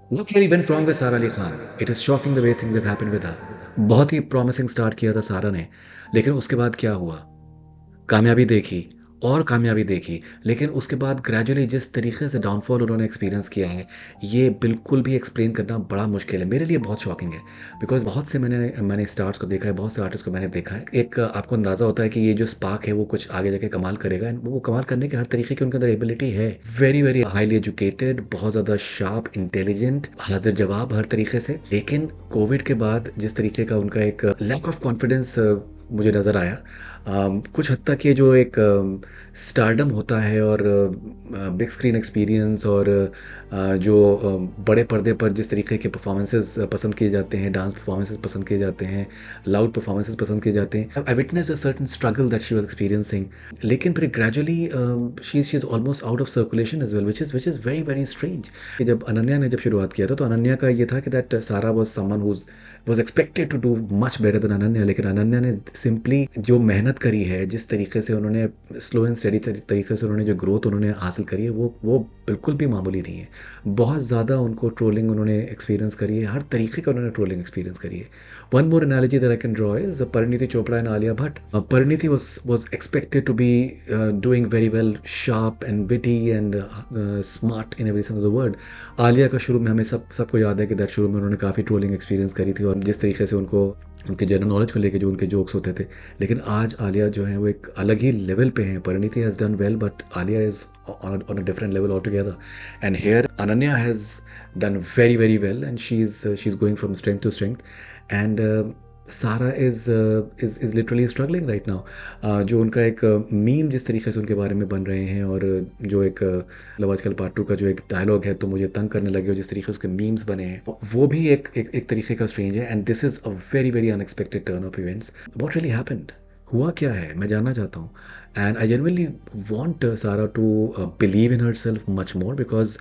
What really went wrong with Sara Ali Khan? It is shocking the way things have happened with her. बहुत ही promising start किया था सारा ने, लेकिन उसके बाद क्या हुआ? कामयाबी देखी और कामयाबी देखी, लेकिन उसके बाद ग्रेजुअली जिस तरीके से डाउनफॉल उन्होंने एक्सपीरियंस किया है, ये बिल्कुल भी एक्सप्लेन करना बड़ा मुश्किल है। मेरे लिए बहुत शॉकिंग है, बिकॉज़ बहुत से मैंने मैंने स्टार्स को देखा है, बहुत से आर्टिस्ट को मैंने देखा है। एक आपको अंदाज़ा होता है कि ये जो स्पार्क है, वो कुछ आगे जाके कमाल करेगा एंड वो कमाल करने के हर तरीके की उनके अंदर एबिलिटी है। वेरी, वेरी हाइली एजुकेटेड, बहुत ज़्यादा शार्प, इंटेलिजेंट, हाज़िर-जवाब हर तरीके से। लेकिन कोविड के बाद जिस तरीके का उनका एक लैक ऑफ कॉन्फिडेंस मुझे नज़र आया, कुछ हद तक ये जो एक स्टारडम होता है और बिग स्क्रीन एक्सपीरियंस और जो बड़े पर्दे पर जिस तरीके के परफॉर्मेंसेस पसंद किए जाते हैं, डांस परफॉर्मेंसेस पसंद किए जाते हैं, लाउड परफॉर्मेंसेस पसंद किए जाते हैं, I witness a certain struggle that she was experiencing. लेकिन फिर gradually she is almost out of circulation as well, which is very very strange. जब अनन्या ने जब शुरुआत किया था, तो अनन्या का ये था कि that Sara was someone who was expected to do much better than Ananya. लेकिन अनन्या ने सिंपली जो मेहनत करी है, जिस तरीके से उन्होंने स्लो एंड स्टेडी तरीके से उन्होंने जो ग्रोथ उन्होंने हासिल करी है, वो बिल्कुल भी मामूली नहीं है। बहुत ज़्यादा उनको ट्रोलिंग उन्होंने एक्सपीरियंस करी है, हर तरीके का उन्होंने ट्रोलिंग एक्सपीरियंस करी है। One more analogy that I can draw is Parineeti Chopra and Alia Bhatt. Parineeti was expected to be doing very well, sharp and witty and smart in every sense of the word. Alia का शुरू में हमें सबको याद है कि दैट शुरू में उन्होंने काफ़ी ट्रोलिंग एक्सपीरियंस करी थी, और जिस तरीके से उनको उनके जनरल नॉलेज को लेके जो उनके जोक्स होते थे। लेकिन आज आलिया जो है वो एक अलग ही लेवल पे हैं। Parineeti has done well, but Alia is on a different level altogether. And here Ananya has done very very well, and she's going from strength to strength. And सारा is literally struggling right now. जो उनका एक meme जिस तरीके से उनके बारे में बन रहे हैं, और जो एक मतलब आजकल पार्ट टू का जो एक डायलॉग है, तो मुझे तंग करने लगे हो, जिस तरीके से उसके मीम्स बने हैं, वो भी एक तरीके का स्ट्रेंज है। And this is a very very unexpected turn of events. What really happened? हुआ क्या है, मैं जानना चाहता हूँ। And I genuinely want Sara to believe in herself much more, because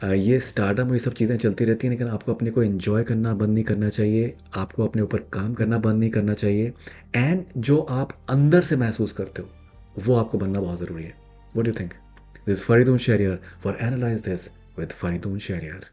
ये स्टारडम और ये सब चीज़ें चलती रहती हैं, लेकिन आपको अपने को एंजॉय करना बंद नहीं करना चाहिए, आपको अपने ऊपर काम करना बंद नहीं करना चाहिए। एंड जो आप अंदर से महसूस करते हो, वो आपको बनना बहुत ज़रूरी है। What do you think? This Faridoon Shahryar for analyse this with Faridoon Shahryar.